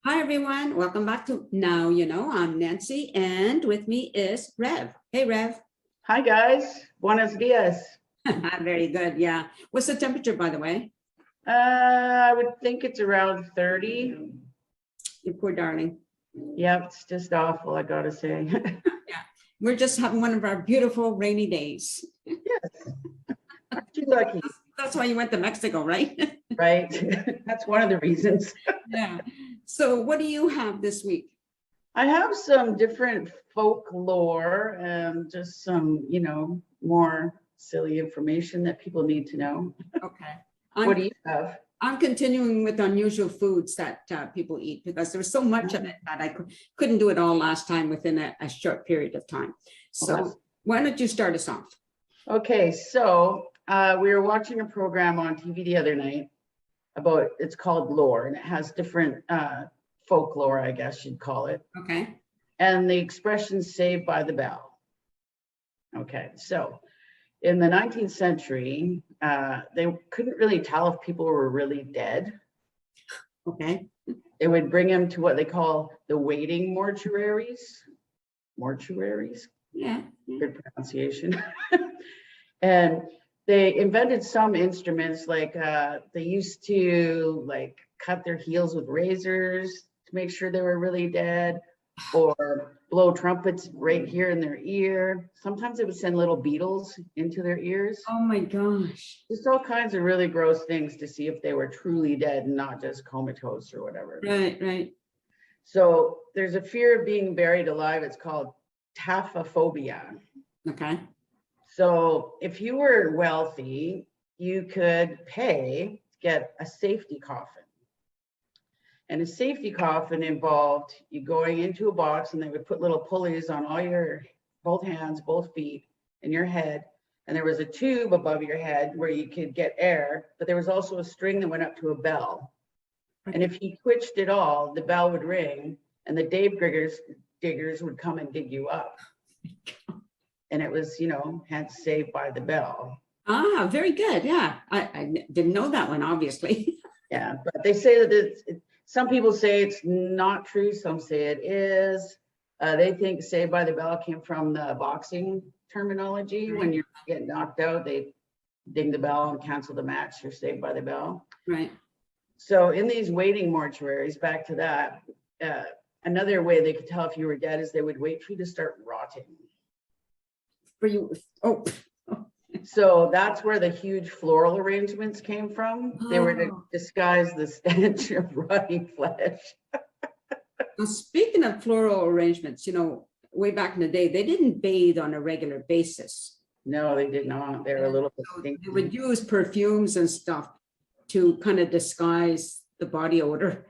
Hi, everyone. Welcome back to Now You Know. I'm Nancy, and with me is Rev. Hey, Rev. Hi, guys. Buenos dias. Very good. Yeah. What's the temperature, by the way? I would think it's around 30. You poor darling. Yep, it's just awful, I gotta say. Yeah. We're just having one of our beautiful rainy days. Yes. Aren't you lucky? That's why you went to Mexico, right? Right? That's one of the reasons. Yeah. So what do you have this week? I have some different folklore and just some, more silly information that people need to know. Okay. What do you have? I'm continuing with unusual foods that people eat because there's so much of it that I couldn't do it all last time within a short period of time. So why don't you start us off? Okay, so we were watching a program on TV the other night about, it's called Lore, and it has different folklore, I guess you'd call it. Okay. And the expression saved by the bell. Okay, so in the 19th century, they couldn't really tell if people were really dead. Okay. They would bring them to what they call the waiting mortuaries. Mortuaries? Yeah. Good pronunciation. And they invented some instruments, like they used to cut their heels with razors to make sure they were really dead, or blow trumpets right here in their ear. Sometimes it would send little beetles into their ears. Oh my gosh. Just all kinds of really gross things to see if they were truly dead and not just comatose or whatever. Right, right. So there's a fear of being buried alive. It's called taphophobia. Okay. So if you were wealthy, you could pay to get a safety coffin. And a safety coffin involved you going into a box, and they would put little pulleys on all your, both hands, both feet, and your head. And there was a tube above your head where you could get air, but there was also a string that went up to a bell. And if you twitched it all, the bell would ring, and the diggers would come and dig you up. And it was, hence saved by the bell. Ah, very good. Yeah. I didn't know that one, obviously. Yeah, but they say that some people say it's not true. Some say it is. They think saved by the bell came from the boxing terminology. Right. When you get knocked out, they ding the bell and cancel the match. You're saved by the bell. Right. So in these waiting mortuaries, back to that, another way they could tell if you were dead is they would wait for you to start rotting. For you. Oh. So that's where the huge floral arrangements came from. They were to disguise the stench of rotting flesh. Now, speaking of floral arrangements, way back in the day, they didn't bathe on a regular basis. No, they did not. They were a little bit stinky. They would use perfumes and stuff to kind of disguise the body odor.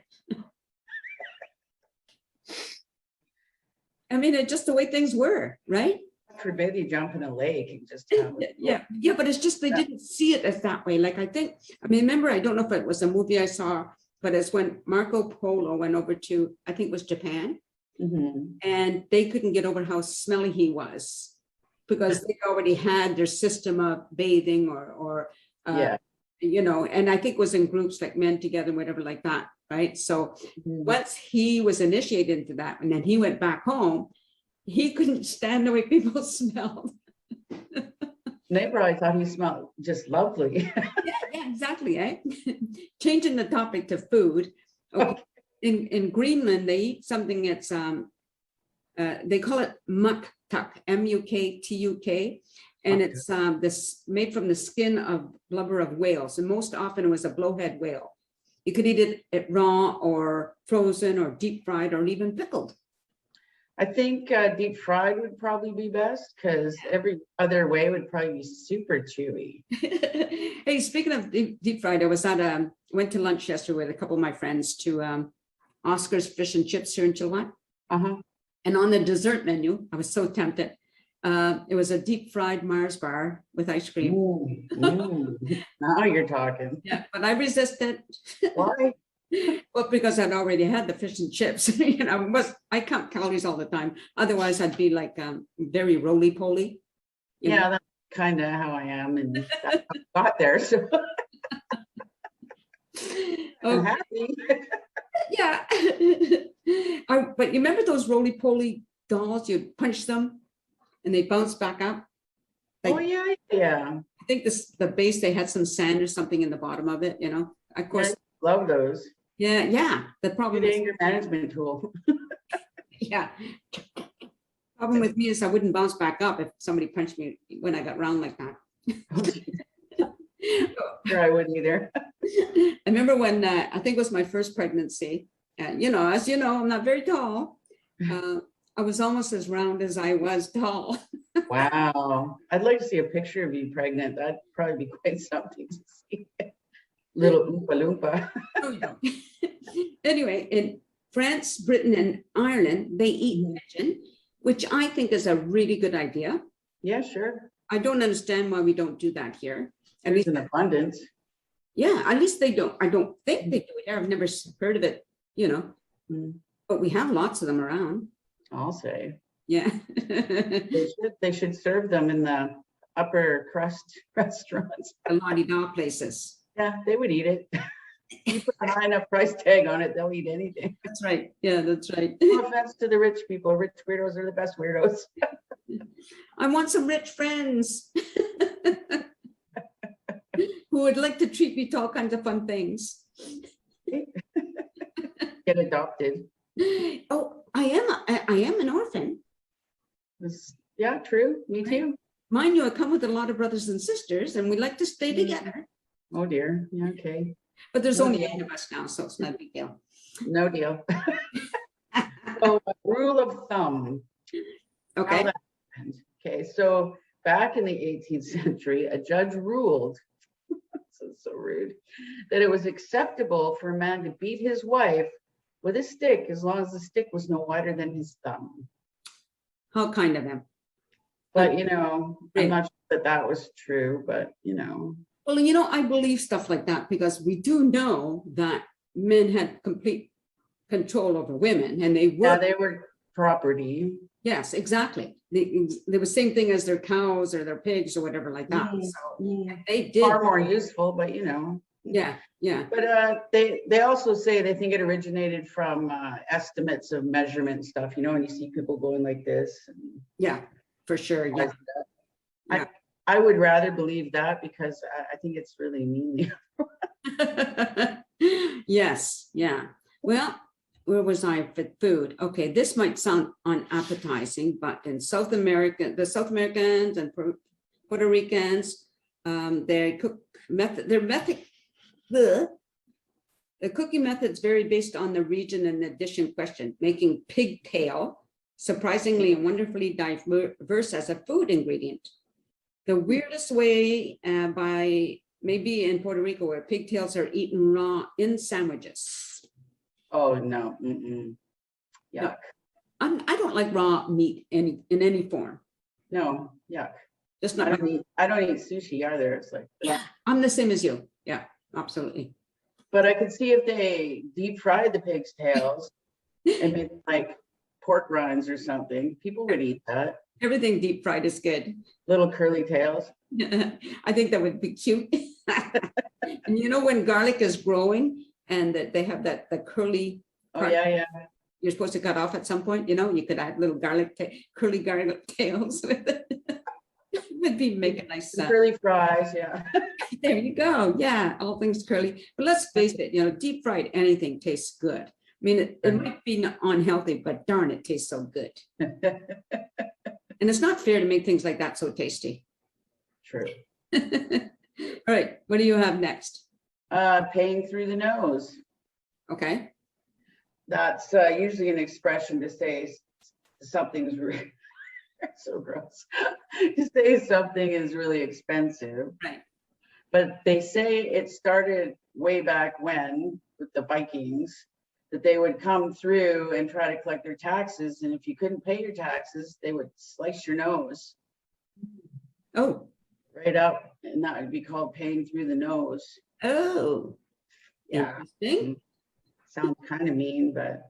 I mean, it's just the way things were, right? Forbid you jump in a lake and just yeah, but it's just they didn't see it as that way. Like I remember, I don't know if it was a movie I saw, but it's when Marco Polo went over to, I think it was Japan, and they couldn't get over how smelly he was because they already had their system of bathing or and I think it was in groups like men together, whatever like that, right? So once he was initiated into that, and then he went back home, he couldn't stand the way people smelled. They probably thought he smelled just lovely. yeah, exactly. Eh? Changing the topic to food. Okay. In Greenland, they eat something that's they call it muktuk, M-U-K-T-U-K, and it's this made from the skin of blubber of whales, and most often it was a blowhead whale. You could eat it raw or frozen or deep fried or even pickled. I think deep fried would probably be best because every other way would probably be super chewy. Hey, speaking of deep fried, I was went to lunch yesterday with a couple of my friends to Oscar's Fish and Chips here in Chilliwack. And on the dessert menu, I was so tempted. It was a deep fried Mars bar with ice cream. Now you're talking. Yeah, but I resisted. Why? Well, because I'd already had the fish and chips. I count calories all the time. Otherwise, I'd be like very roly-poly. Yeah, that's kind of how I am, and I got there. So I'm happy. Yeah. But you remember those roly-poly dolls? You'd punch them and they bounce back up. Oh, yeah, yeah. I think the base, they had some sand or something in the bottom of it, Of course. Love those. Yeah. The problem Good is, anger management tool. yeah. Problem with me is I wouldn't bounce back up if somebody punched me when I got round like that. Sure, I wouldn't either. I remember when I think it was my first pregnancy, and as you know, I'm not very tall. I was almost as round as I was tall. Wow. I'd like to see a picture of you pregnant. That'd probably be quite something to see. Little Oompa Loompa. Anyway, in France, Britain, and Ireland, they eat pigeon, which I think is a really good idea. Yeah, sure. I don't understand why we don't do that here. At There's least an abundance. Yeah, at least they don't. I don't think they do it here. I've never heard of it, but we have lots of them around. I'll say. Yeah. They should serve them in the upper crust restaurants. The la-di-da places. Yeah, they would eat it. You put a high enough price tag on it, they'll eat anything. That's right. Yeah, that's right. No offense to the rich people. Rich weirdos are the best weirdos. I want some rich friends who would like to treat me to all kinds of fun things. Get adopted. Oh, I am an orphan. Yeah, true. Me too. Mind you, I come with a lot of brothers and sisters, and we like to stay together. Oh dear. Yeah, okay. But there's No only deal. 8 of us now, so it's not a big deal. No deal. So, a rule of thumb. Okay. How that happened. Okay, so back in the 18th century, a judge ruled, this is so rude, that it was acceptable for a man to beat his wife with a stick as long as the stick was no wider than his thumb. How kind of them. But, I'm not sure that was true, but, Well, I believe stuff like that because we do know that men had complete control over women, and they were. Yeah, they were property. Yes, exactly. They were same thing as their cows or their pigs or whatever like that. So they did. Far more useful, but Yeah. But they also say they think it originated from estimates of measurement stuff, and you see people going like this. Yeah, for sure. Yeah. I would rather believe that because I think it's really mean. Yes. Yeah. Well, where was I for food? Okay, this might sound unappetizing, but in South America, the South Americans and Puerto Ricans, their cooking methods vary based on the region and the dish in question, making pigtail surprisingly and wonderfully diverse as a food ingredient. The weirdest way by maybe in Puerto Rico where pigtails are eaten raw in sandwiches. Oh no. Yuck. I don't like raw meat in any form. No, yuck. Just not. I don't eat sushi either. It's like, yeah, I'm the same as you. Yeah, absolutely. But I could see if they deep fried the pig's tails and made like pork rinds or something, people would eat that. Everything deep fried is good. Little curly tails. I think that would be cute. And when garlic is growing and that they have the curly. Oh yeah. You're supposed to cut off at some point. You could add little curly garlic tails with it. It would be make a nice sound. Curly fries, yeah. There you go. Yeah, all things curly. But let's face it, deep fried anything tastes good. I mean, it might be unhealthy, but darn, it tastes so good. And it's not fair to make things like that so tasty. True. All right, what do you have next? Paying through the nose. Okay. That's usually an expression to say something's really so gross. To say something is really expensive. Right. But they say it started way back when with the Vikings, that they would come through and try to collect their taxes. And if you couldn't pay your taxes, they would slice your nose. Oh. Right up. And that would be called paying through the nose. Oh. Yeah. Interesting. Sounds kind of mean, but.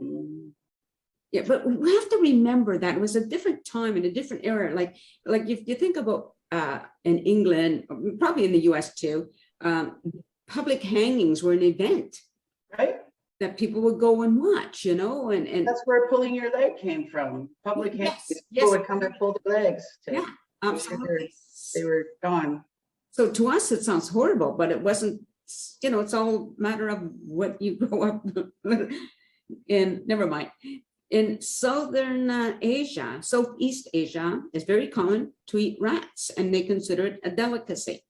Yeah, but we have to remember that it was a different time and a different era. Like if you think about in England, probably in the US too, public hangings were an event. Right. that people would go and watch, and That's where pulling your leg came from. Public yes, people yes, would come and pull the legs to yeah, make sure absolutely. they were gone. So to us, it sounds horrible, but it wasn't, it's all a matter of what you grow up in. Never mind. In Southern Asia, Southeast Asia, it's very common to eat rats, and they consider it a delicacy.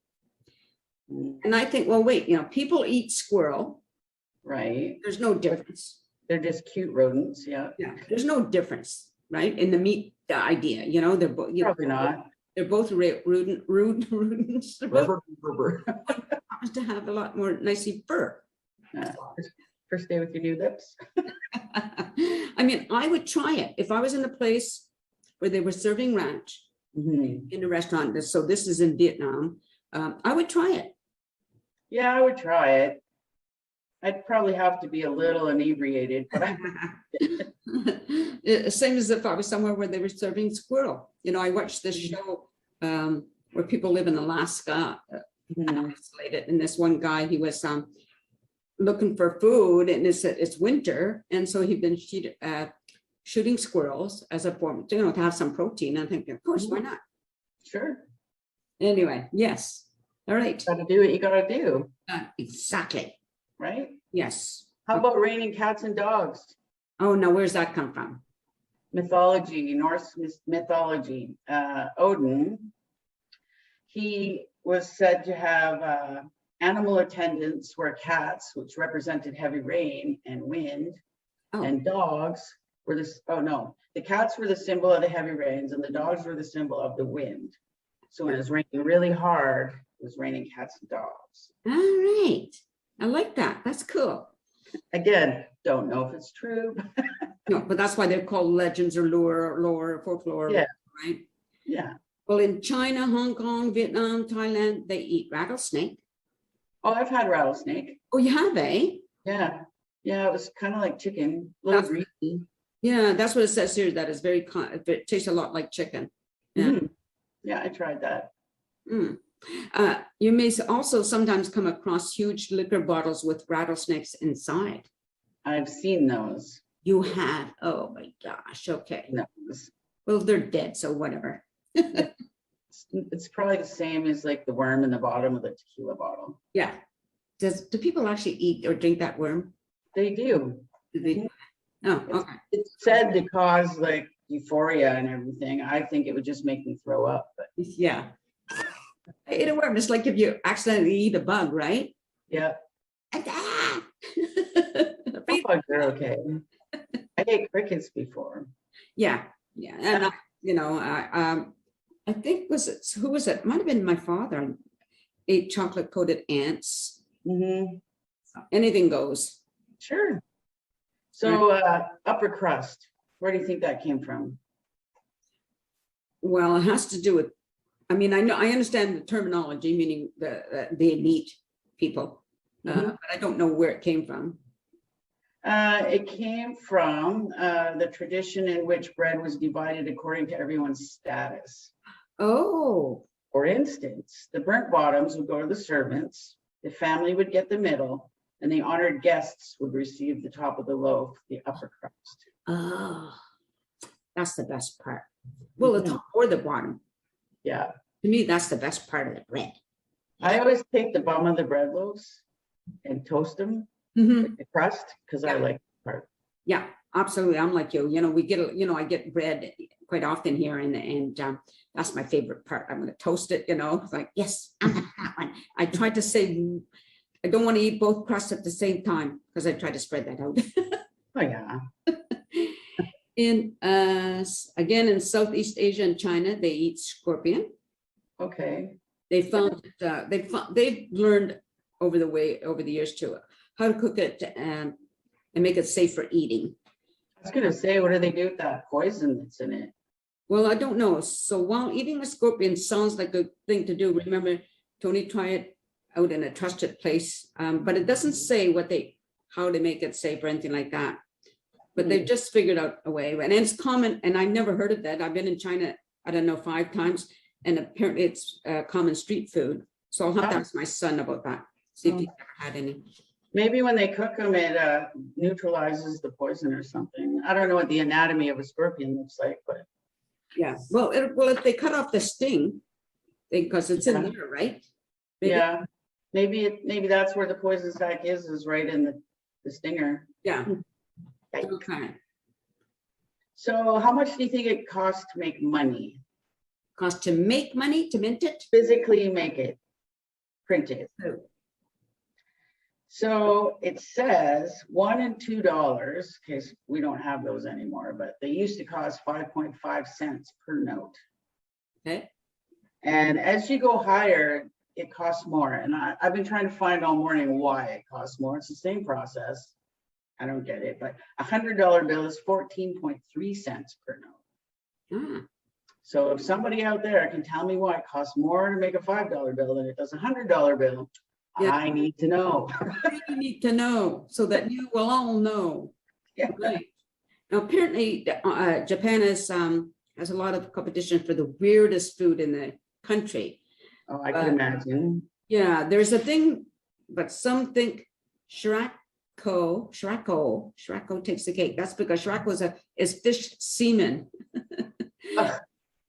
And I think, well, wait, people eat squirrel. Right. There's no difference. They're just cute rodents. Yeah. Yeah. There's no difference, right? In the meat, the idea, they're both, Probably not. They're both rodents. They're both happens to have a lot more nicey fur. First day with your new lips. I mean, I would try it if I was in a place where they were serving ranch in a restaurant. So this is in Vietnam. I would try it. Yeah, I would try it. I'd probably have to be a little inebriated, but Same as if I was somewhere where they were serving squirrel. I watched this show where people live in Alaska, isolated, and this one guy, he was looking for food, and it's winter, and so he'd been shooting squirrels as a form, to have some protein. I'm thinking, of course, why not? Sure. Anyway, yes. All right. Got to do what you got to do. Exactly. Right? Yes. How about raining cats and dogs? Oh, no, where's that come from? Mythology, Norse mythology. Odin, he was said to have animal attendants were cats, which represented heavy rain and wind, and dogs were the cats were the symbol of the heavy rains, and the dogs were the symbol of the wind. So when it was raining really hard, it was raining cats and dogs. All right. I like that. That's cool. Again, don't know if it's true. No, but that's why they're called legends or lore or folklore, Yeah. right? Yeah. Well, in China, Hong Kong, Vietnam, Thailand, they eat rattlesnake. Oh, I've had rattlesnake. Oh, you have, eh? Yeah. Yeah, it was kind of like chicken, a little greasy. Yeah, that's what it says here. That is it tastes a lot like chicken. Yeah. Yeah, I tried that. You may also sometimes come across huge liquor bottles with rattlesnakes inside. I've seen those. You have? Oh my gosh. Okay. No, Well, they're dead, so whatever. it's probably the same as like the worm in the bottom of the tequila bottle. Yeah. Do people actually eat or drink that worm? They do. Do they? Oh, okay. It's said to cause like euphoria and everything. I think it would just make me throw up. But Yeah. I ate a worm. It's like if you accidentally eat a bug, right? Yeah. Bugs are okay. I ate crickets before. Yeah. Yeah. And I think who was it? Might have been my father. Ate chocolate-coated ants. Anything goes. Sure. So upper crust, where do you think that came from? Well, it has to do with, I understand the terminology, meaning the elite people, but I don't know where it came from. It came from the tradition in which bread was divided according to everyone's status. Oh. For instance, the burnt bottoms would go to the servants, the family would get the middle, and the honored guests would receive the top of the loaf, the upper crust. Oh, that's the best part. Well, the top or the bottom. Yeah. To me, that's the best part of the bread. I always take the bottom of the bread loaves and toast them with the crust because I like the part. Yeah, absolutely. I'm like you. We get, I get bread quite often here, and that's my favorite part. I'm going to toast it. It's like, yes, I'm gonna have that one. I tried to say, I don't want to eat both crusts at the same time because I try to spread that out. Oh yeah. Again, in Southeast Asia and China, they eat scorpion. Okay. They've learned over the years too how to cook it and make it safe for eating. I was gonna say, what do they do with that poison that's in it? Well, I don't know. So while eating a scorpion sounds like a thing to do, remember, Tony, try it out in a trusted place, but it doesn't say how to make it safe or anything like that. But they've just figured out a way, and it's common. And I never heard of that. I've been in China, I don't know, 5 times, and apparently it's common street food. So I'll have to ask my son about that. See if he's ever had any. Maybe when they cook them, it neutralizes the poison or something. I don't know what the anatomy of a scorpion looks like, but Yeah, well, if they cut off the sting, because it's in there, right? Maybe. yeah, maybe that's where the poison sac is right in the stinger. Yeah. Yikes. Okay. So how much do you think it costs to make money? Cost to make money, to mint it? Physically make it, print it. Oh. So it says $1 and $2, in case we don't have those anymore, but they used to cost 5.5 cents per note. Okay. And as you go higher, it costs more. And I've been trying to find all morning why it costs more. It's the same process. I don't get it, but $100 bill is 14.3 cents per note. Ah. So if somebody out there can tell me why it costs more to make a $5 bill than it does a $100 bill, Yeah. I need to know. You need to know so that you will all know. Yeah. Right. Now, apparently, Japan has a lot of competition for the weirdest food in the country. Oh, I can imagine. Yeah, there's a thing, but some think Shirako takes the cake. That's because Shirako is fish semen.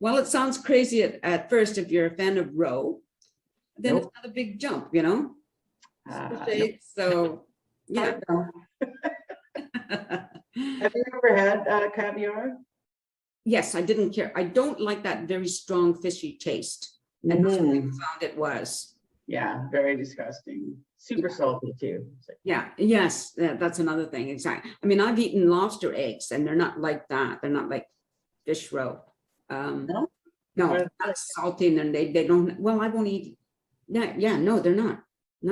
Well, it sounds crazy at first if you're a fan of roe. Then It's not a big jump, you know? So, yeah. Have you ever had caviar? Yes, I didn't care. I don't like that very strong fishy taste. And that's what I found it was. Yeah, very disgusting. Super salty too. Yeah, yes, that's another thing. Exactly. I mean, I've eaten lobster eggs and they're not like that. They're not like fish roe. No, not salty, and they don't. Well, I won't eat. Yeah, no, they're not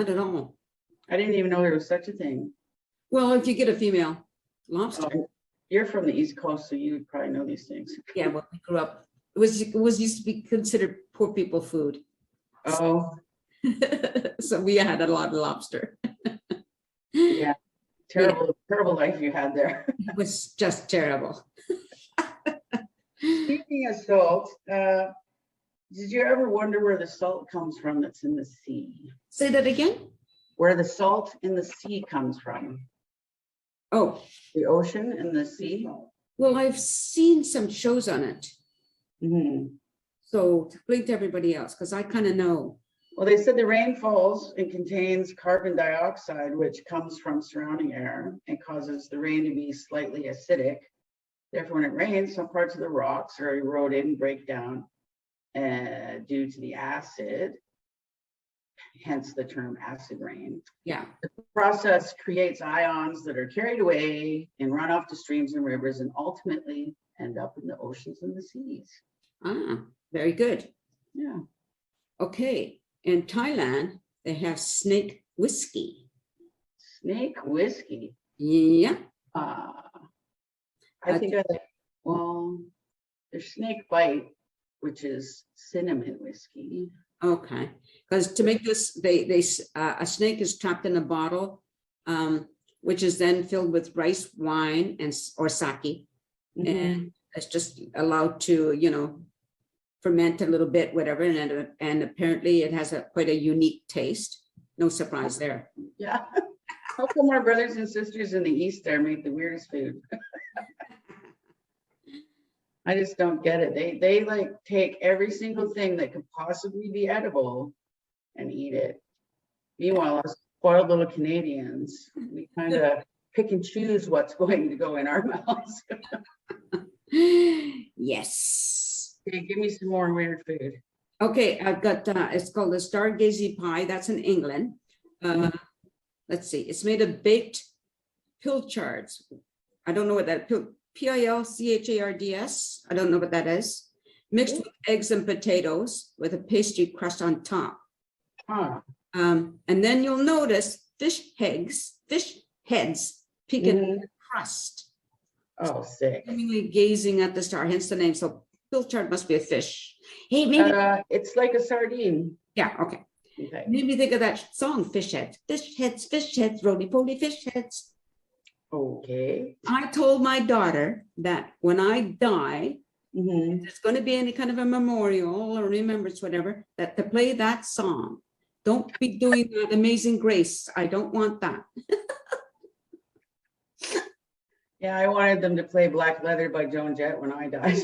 at all. I didn't even know there was such a thing. Well, if you get a female lobster. You're from the East Coast, so you would probably know these things. Yeah, well, we grew up. It was used to be considered poor people food. Oh. So we had a lot of lobster. Yeah, terrible life you had there. It was just terrible. Speaking of salt, did you ever wonder where the salt comes from that's in the sea? Say that again? Where the salt in the sea comes from? Oh. The ocean and the sea? Well, I've seen some shows on it. Mm-hmm. So explain to everybody else, because I kind of know. Well, they said the rain falls and contains carbon dioxide, which comes from surrounding air and causes the rain to be slightly acidic. Therefore, when it rains, some parts of the rocks are eroded and break down due to the acid, hence the term acid rain. Yeah. The process creates ions that are carried away and run off to streams and rivers and ultimately end up in the oceans and the seas. Ah, very good. Yeah. Okay. In Thailand, they have snake whiskey. Snake whiskey? Yeah. I think there's snake bite, which is cinnamon whiskey. Okay, because to make this, a snake is trapped in a bottle, which is then filled with rice wine or sake, and it's just allowed to, ferment a little bit, whatever, and apparently it has quite a unique taste. No surprise there. Yeah. How come our brothers and sisters in the East there make the weirdest food? I just don't get it. They like take every single thing that could possibly be edible and eat it. Meanwhile, us spoiled little Canadians, we kind of pick and choose what's going to go in our mouths. Yes. Okay, give me some more weird food. Okay, I've got, it's called the Stargazy pie. That's in England. Let's see. It's made of baked pilchards. I don't know what that pilchards. I don't know what that is. Mixed with eggs and potatoes with a pastry crust on top. And then you'll notice fish heads peeking in the crust. Oh, sick. Seemingly gazing at the star, hence the name. So pilchard must be a fish. Hey, maybe it's like a sardine. Yeah, okay. Made me think of that song, Fish Heads, roly-poly fish heads. Okay. I told my daughter that when I die, if there's going to be any kind of a memorial or remembrance, whatever, that to play that song Don't be doing that Amazing Grace. I don't want that. Yeah, I wanted them to play Black Leather by Joan Jett when I died.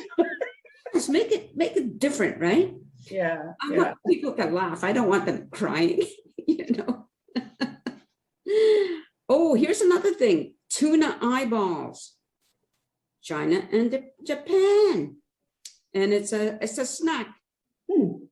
Just make it different, right? Yeah, I yeah. want people to laugh. I don't want them crying, you know. Oh, here's another thing. Tuna eyeballs. China and Japan. And it's a snack. Hmm.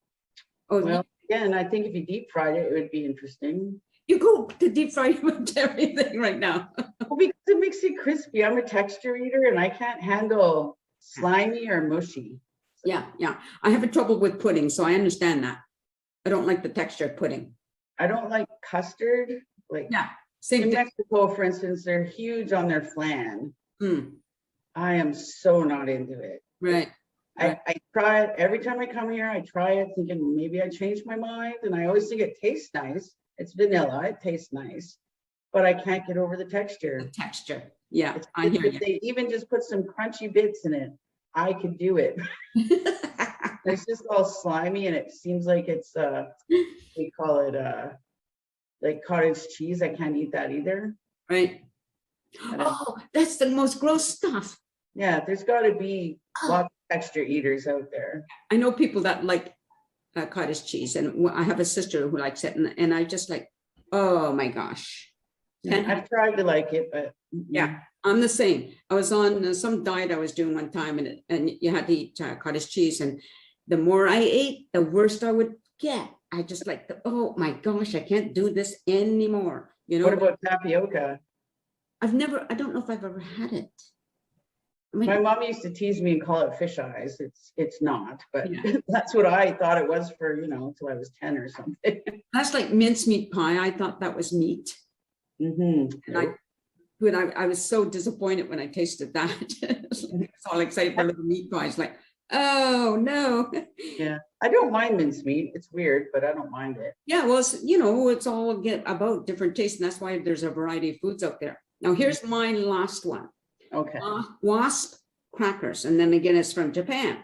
Oh, Well, again, I think if you deep fried it, it would be interesting. you go to deep fry with everything right now. Well, because it makes it crispy. I'm a texture eater and I can't handle slimy or mushy. Yeah. I have a trouble with pudding, so I understand that. I don't like the texture of pudding. I don't like custard. Like Same in thing. Mexico, for instance, they're huge on their flan. Mm, I am so not into it. right. I try it every time I come here. I try it thinking maybe I changed my mind, and I always think it tastes nice. It's vanilla, it tastes nice, but I can't get over the texture. The texture. Yeah, It's, I hear if you. they even just put some crunchy bits in it, I could do it. It's just all slimy, and it seems like it's we call it like cottage cheese. I can't eat that either. Right. Oh, that's the most gross stuff. Yeah, there's got to be lots of texture eaters out there. I know people that like cottage cheese, and I have a sister who likes it, and I just like, oh my gosh. I've tried to like it, but yeah, I'm the same. I was on some diet I was doing one time, and you had to eat cottage cheese, and the more I ate, the worse I would get. I just like, oh my gosh, I can't do this anymore. You know. What about tapioca? I don't know if I've ever had it. I mean, My mom used to tease me and call it fish eyes. It's not, but yeah. that's what I thought it was for, till I was 10 or something. That's like mincemeat pie. I thought that was meat. Mm-hmm. And I was so disappointed when I tasted that. I was all excited for little meat pies. Like, oh no. Yeah, I don't mind mincemeat. It's weird, but I don't mind it. Yeah, well, it's all about different tastes, and that's why there's a variety of foods out there. Now, here's my last one. Okay. Wasp crackers, and then again, it's from Japan.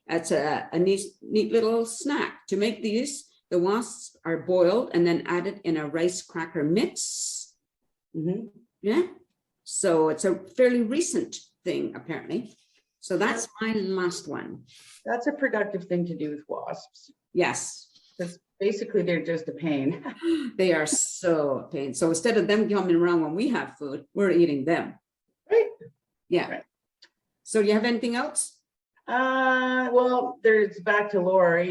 That's a neat little snack. To make these, the wasps are boiled and then added in a rice cracker mix. Mm-hmm. Yeah, so it's a fairly recent thing, apparently. So that's my last one. That's a productive thing to do with wasps. Yes. Because basically they're just a pain. They are so a pain. So instead of them coming around when we have food, we're eating them. Right. Yeah. Right. So you have anything else? Well, there's back to Laura,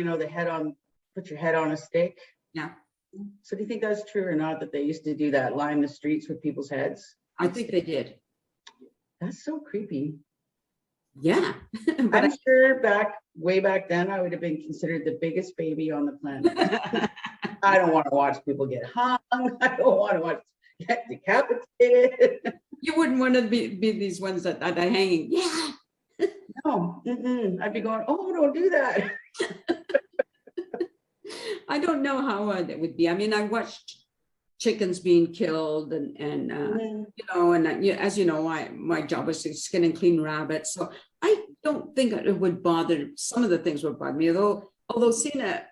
put your head on a stick. Yeah. So do you think that's true or not, that they used to do that, line the streets with people's heads? I think they did. That's so creepy. Yeah. But I'm sure way back then, I would have been considered the biggest baby on the planet. I don't want to watch people get hung. I don't want to watch get decapitated. You wouldn't want to be these ones that are hanging. Yeah. No, I'd be going, oh, don't do that. I don't know how it would be. I mean, I watched chickens being killed, and as you know, my job was to skin and clean rabbits. So I don't think it would bother. Some of the things would bother me, although seeing a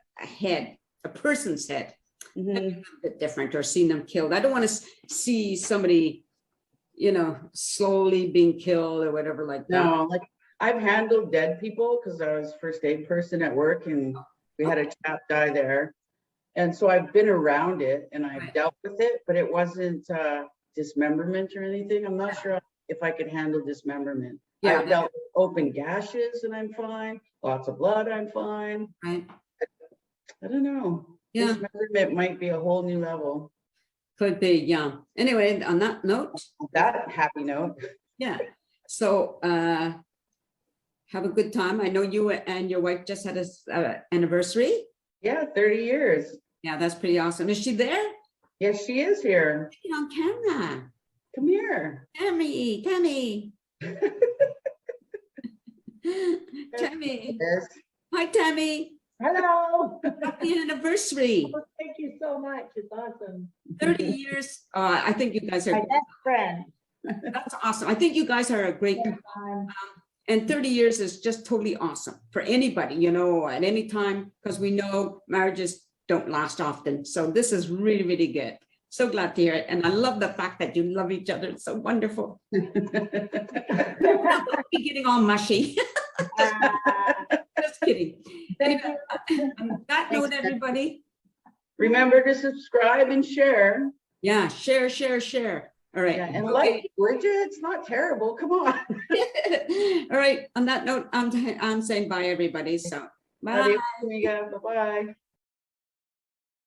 person's head, a bit different, or seeing them killed. I don't want to see somebody, slowly being killed or whatever like that. No, like I've handled dead people because I was first aid person at work, and we had a chap die there. And so I've been around it and I've dealt with it, but it wasn't dismemberment or anything. I'm not sure if I could handle dismemberment. Yeah, I've dealt with open gashes and I'm fine. Lots of blood, I'm fine. Right. I don't know. Yeah. Dismemberment might be a whole new level. Could be, yeah. Anyway, on that note. That happy note. Yeah. So have a good time. I know you and your wife just had an anniversary. Yeah, 30 years. Yeah, that's pretty awesome. Is she there? Yes, she is here. Get on camera. Come here. Tammy. Tammy. Yes. Hi, Tammy. Hello. Happy anniversary. Oh, thank you so much. It's awesome. 30 years. I think you guys are. My best friend. That's awesome. I think you guys are a great. And 30 years is just totally awesome for anybody, at any time, because we know marriages don't last often. So this is really, really good. So glad to hear it. And I love the fact that you love each other. It's so wonderful. Be getting all mushy. Just kidding. Thank Anyway, you. on that note, everybody, Remember to subscribe and share. yeah, share, share, share. All right. Yeah, and Okay. like, would you? It's not terrible. Come on. All right. On that note, I'm saying bye, everybody. So bye. Adios, amiga. Bye-bye.